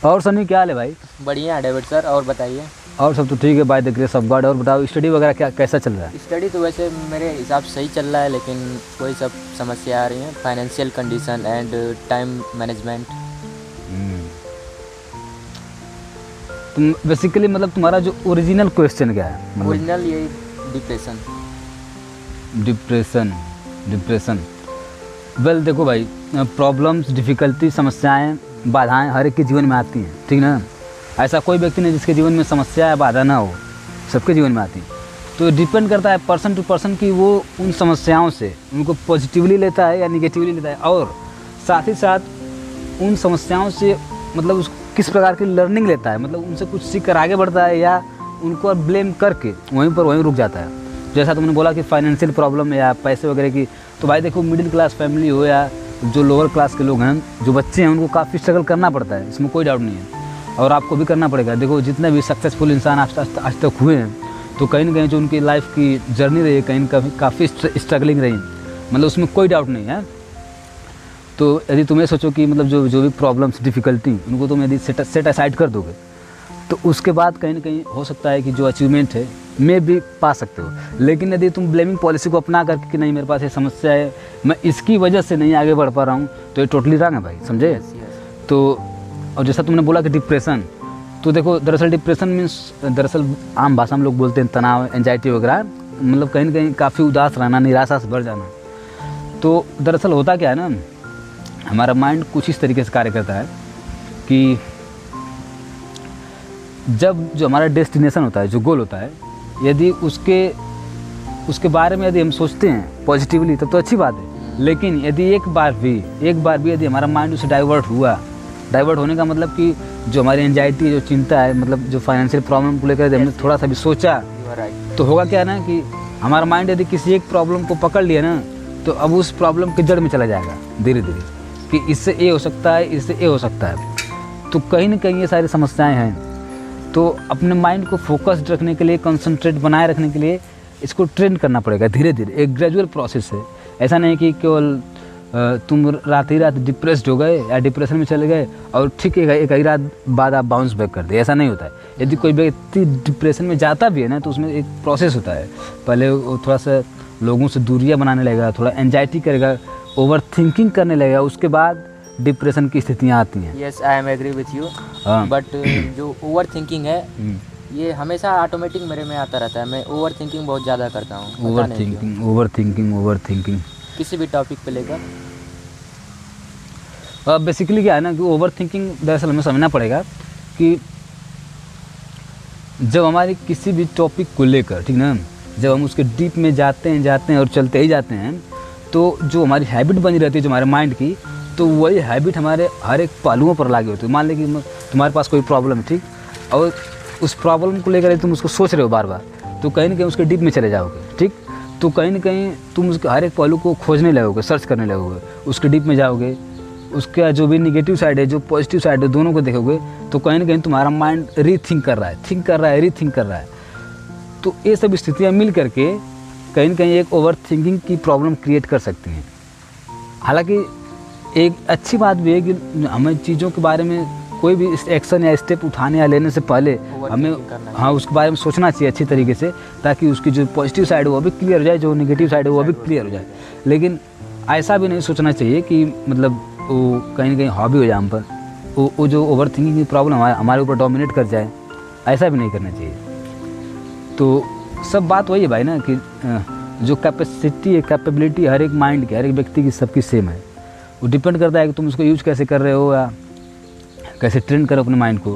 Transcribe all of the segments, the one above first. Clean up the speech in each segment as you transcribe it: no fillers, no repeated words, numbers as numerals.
और सनी क्या हाल है भाई? बढ़िया है डेविड सर, और बताइए। और सब तो ठीक है by the grace of God. और बताओ स्टडी वगैरह क्या कैसा चल रहा है? स्टडी तो वैसे मेरे हिसाब से सही चल रहा है, लेकिन वही सब समस्या आ रही हैं, financial condition and time management. तुम बेसिकली मतलब तुम्हारा जो ओरिजिनल क्वेश्चन क्या है? मतलब ओरिजिनल यही डिप्रेशन। डिप्रेशन वेल देखो भाई, प्रॉब्लम्स, डिफ़िकल्टी, समस्याएं, बाधाएं हर एक के जीवन में आती हैं, ठीक ना? ऐसा कोई व्यक्ति नहीं जिसके जीवन में समस्या या बाधा ना हो, सबके जीवन में आती है। तो डिपेंड करता है पर्सन टू पर्सन कि वो उन समस्याओं से उनको पॉजिटिवली लेता है या निगेटिवली लेता है, और साथ ही साथ उन समस्याओं से मतलब उस किस प्रकार की लर्निंग लेता है, मतलब उनसे कुछ सीख कर आगे बढ़ता है या उनको ब्लेम करके वहीं रुक जाता है। जैसा तुमने बोला कि फाइनेंशियल प्रॉब्लम या पैसे वगैरह की, तो भाई देखो मिडिल क्लास फैमिली हो या जो लोअर क्लास के लोग हैं, जो बच्चे हैं, उनको काफ़ी स्ट्रगल करना पड़ता है, इसमें कोई डाउट नहीं है, और आपको भी करना पड़ेगा। देखो जितने भी सक्सेसफुल इंसान आज तक हुए हैं, तो कहीं ना कहीं जो उनकी लाइफ की जर्नी रही है कहीं काफ़ी स्ट्रगलिंग रही, मतलब उसमें कोई डाउट नहीं है। तो यदि तुम्हें सोचो कि मतलब जो भी प्रॉब्लम्स, डिफ़िकल्टी, उनको तुम यदि सेट असाइड कर दोगे, तो उसके बाद कहीं ना कहीं हो सकता है कि जो अचीवमेंट है में भी पा सकते हो। लेकिन यदि तुम ब्लेमिंग पॉलिसी को अपना करके कि नहीं मेरे पास ये समस्या है, मैं इसकी वजह से नहीं आगे बढ़ पा रहा हूँ, तो ये टोटली रॉन्ग है भाई, समझे? तो और जैसा तुमने बोला कि डिप्रेशन, तो देखो दरअसल डिप्रेशन मीन्स, दरअसल आम भाषा में लोग बोलते हैं तनाव, एंजाइटी वगैरह, मतलब कहीं ना कहीं काफ़ी उदास रहना, निराशा से भर जाना। तो दरअसल होता क्या है ना, हमारा माइंड कुछ इस तरीके से कार्य करता है कि जब जो हमारा डेस्टिनेशन होता है, जो गोल होता है, यदि उसके बारे में यदि हम सोचते हैं पॉजिटिवली तब तो अच्छी बात है। लेकिन यदि एक बार भी यदि हमारा माइंड उससे डाइवर्ट होने का मतलब कि जो हमारी एंजाइटी, जो चिंता है, मतलब जो फाइनेंशियल प्रॉब्लम को लेकर हमने थोड़ा सा भी सोचा, तो होगा क्या ना कि हमारा माइंड यदि किसी एक प्रॉब्लम को पकड़ लिया ना, तो अब उस प्रॉब्लम के जड़ में चला जाएगा धीरे धीरे कि इससे ये हो सकता है, इससे ये हो सकता है। तो कहीं ना कहीं ये सारी समस्याएं हैं। तो अपने माइंड को फोकस्ड रखने के लिए, कंसंट्रेट बनाए रखने के लिए इसको ट्रेन करना पड़ेगा धीरे धीरे, एक ग्रेजुअल प्रोसेस है। ऐसा नहीं कि केवल तुम रात ही रात डिप्रेस्ड हो गए या डिप्रेशन में चले गए और ठीक है एक ही रात बाद आप बाउंस बैक कर दे, ऐसा नहीं होता है। यदि कोई व्यक्ति डिप्रेशन में जाता भी है ना, तो उसमें एक प्रोसेस होता है। पहले वो थोड़ा सा लोगों से दूरियाँ बनाने लगेगा, थोड़ा एंजाइटी करेगा, ओवर थिंकिंग करने लगेगा, उसके बाद डिप्रेशन की स्थितियाँ आती हैं। Yes, I am agree with you, but जो ओवर थिंकिंग है ये हमेशा ऑटोमेटिक मेरे में आता रहता है। मैं ओवर थिंकिंग बहुत ज़्यादा करता हूँ। ओवर थिंकिंग किसी भी टॉपिक पे लेकर। बेसिकली क्या है ना कि ओवर थिंकिंग दरअसल हमें समझना पड़ेगा कि जब हमारी किसी भी टॉपिक को लेकर, ठीक ना, जब हम उसके डीप में जाते हैं और चलते ही जाते हैं, तो जो हमारी हैबिट बनी रहती है जो हमारे माइंड की, तो वही हैबिट हमारे हर एक पहलुओं पर लागू होती है। मान लें कि तुम्हारे पास कोई प्रॉब्लम है, ठीक, और उस प्रॉब्लम को लेकर तुम उसको सोच रहे हो बार बार, तो कहीं ना कहीं उसके डीप में चले जाओगे, ठीक। तो कहीं ना कहीं तुम उसके हर एक पहलू को खोजने लगोगे, सर्च करने लगोगे, उसके डीप में जाओगे, उसका जो भी निगेटिव साइड है, जो पॉजिटिव साइड है, दोनों को देखोगे, तो कहीं ना कहीं तुम्हारा माइंड रीथिंक कर रहा है। तो ये सब स्थितियाँ मिल करके कहीं ना कहीं एक ओवर थिंकिंग की प्रॉब्लम क्रिएट कर सकती हैं। हालांकि एक अच्छी बात भी है कि हमें चीज़ों के बारे में कोई भी एक्शन या स्टेप उठाने या लेने से पहले हमें उसके बारे में सोचना चाहिए अच्छी तरीके से, ताकि उसकी जो पॉजिटिव साइड है वो भी क्लियर हो जाए, जो नेगेटिव साइड है वो भी क्लियर हो जाए। लेकिन ऐसा भी नहीं सोचना चाहिए कि मतलब वो कहीं ना कहीं हॉबी हो जाए हम पर, वो जो ओवर थिंकिंग की प्रॉब्लम हमारे ऊपर डोमिनेट कर जाए, ऐसा भी नहीं करना चाहिए। तो सब बात वही है भाई ना कि जो कैपेसिटी है, कैपेबिलिटी हर एक माइंड की, हर एक व्यक्ति की, सबकी सेम है। वो डिपेंड करता है कि तुम उसको यूज कैसे कर रहे हो या कैसे ट्रेन करो अपने माइंड को।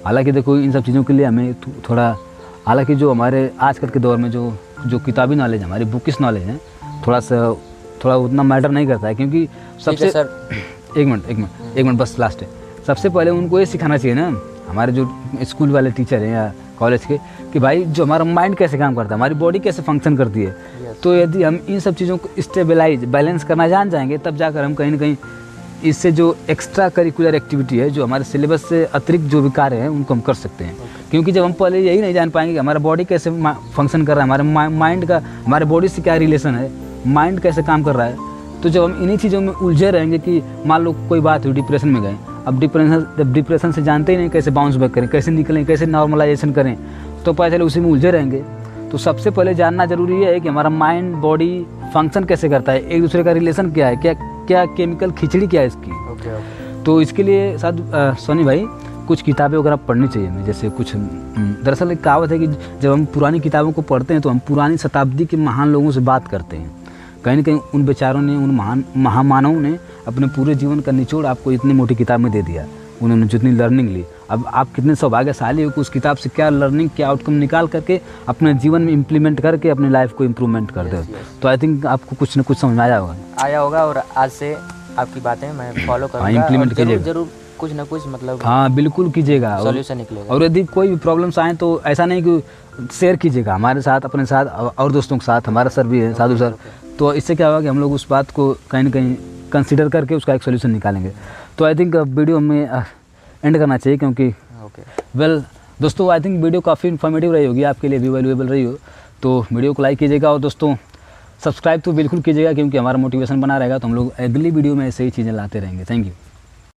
हालांकि देखो इन सब चीज़ों के लिए हमें थोड़ा, हालांकि जो हमारे आजकल के दौर में जो किताबी नॉलेज है, हमारी बुकिश नॉलेज है, थोड़ा उतना मैटर नहीं करता है, क्योंकि सबसे एक मिनट बस लास्ट है। सबसे पहले उनको ये सिखाना चाहिए ना, हमारे जो स्कूल वाले टीचर हैं या कॉलेज के, कि भाई जो हमारा माइंड कैसे काम करता है, हमारी बॉडी कैसे फंक्शन करती है। तो यदि हम इन सब चीज़ों को स्टेबलाइज, बैलेंस करना जान जाएंगे, तब जाकर हम कहीं ना कहीं इससे जो एक्स्ट्रा करिकुलर एक्टिविटी है, जो हमारे सिलेबस से अतिरिक्त जो भी कार्य हैं, उनको हम कर सकते हैं। क्योंकि जब हम पहले यही नहीं जान पाएंगे कि हमारा बॉडी कैसे फंक्शन कर रहा है, हमारे माइंड का हमारे बॉडी से क्या रिलेशन है, माइंड कैसे काम कर रहा है, तो जब हम इन्हीं चीज़ों में उलझे रहेंगे कि मान लो कोई बात हुई, डिप्रेशन में गए, अब डिप्रेशन से जानते ही नहीं कैसे बाउंस बैक करें, कैसे निकलें, कैसे नॉर्मलाइजेशन करें, तो पता चले उसी में उलझे रहेंगे। तो सबसे पहले जानना जरूरी है कि हमारा माइंड बॉडी फंक्शन कैसे करता है, एक दूसरे का रिलेशन क्या है, क्या केमिकल खिचड़ी क्या है इसकी। तो इसके लिए शायद सोनी भाई कुछ किताबें वगैरह पढ़नी चाहिए हमें, जैसे कुछ दरअसल एक कहावत है कि जब हम पुरानी किताबों को पढ़ते हैं तो हम पुरानी शताब्दी के महान लोगों से बात करते हैं। कहीं ना कहीं उन बेचारों ने, उन महामानवों ने अपने पूरे जीवन का निचोड़ आपको इतनी मोटी किताब में दे दिया, उन्होंने जितनी लर्निंग ली। अब आप कितने सौभाग्यशाली हो कि उस किताब से क्या लर्निंग, क्या आउटकम निकाल करके अपने जीवन में इम्प्लीमेंट करके अपनी लाइफ को इम्प्रूवमेंट कर दो। तो आई थिंक आपको कुछ ना कुछ समझ में आया होगा और आज से आपकी बातें मैं फॉलो करूँगा, इम्प्लीमेंट कीजिएगा जरूर कुछ ना कुछ मतलब। हाँ बिल्कुल कीजिएगा, सॉल्यूशन निकलेगा। और यदि कोई भी प्रॉब्लम्स आए तो ऐसा नहीं कि शेयर कीजिएगा हमारे साथ, अपने साथ और दोस्तों के साथ। हमारा सर भी है साधु सर, तो इससे क्या होगा कि हम लोग उस बात को कहीं ना कहीं कंसिडर करके उसका एक सोल्यूशन निकालेंगे। तो आई थिंक वीडियो में एंड करना चाहिए, क्योंकि वेल दोस्तों आई थिंक वीडियो काफ़ी इन्फॉर्मेटिव रही होगी, आपके लिए भी वैल्यूएबल रही हो। तो वीडियो को लाइक कीजिएगा और दोस्तों सब्सक्राइब तो बिल्कुल कीजिएगा, क्योंकि हमारा मोटिवेशन बना रहेगा, तो हम लोग अगली वीडियो में ऐसे ही चीज़ें लाते रहेंगे। Thank you.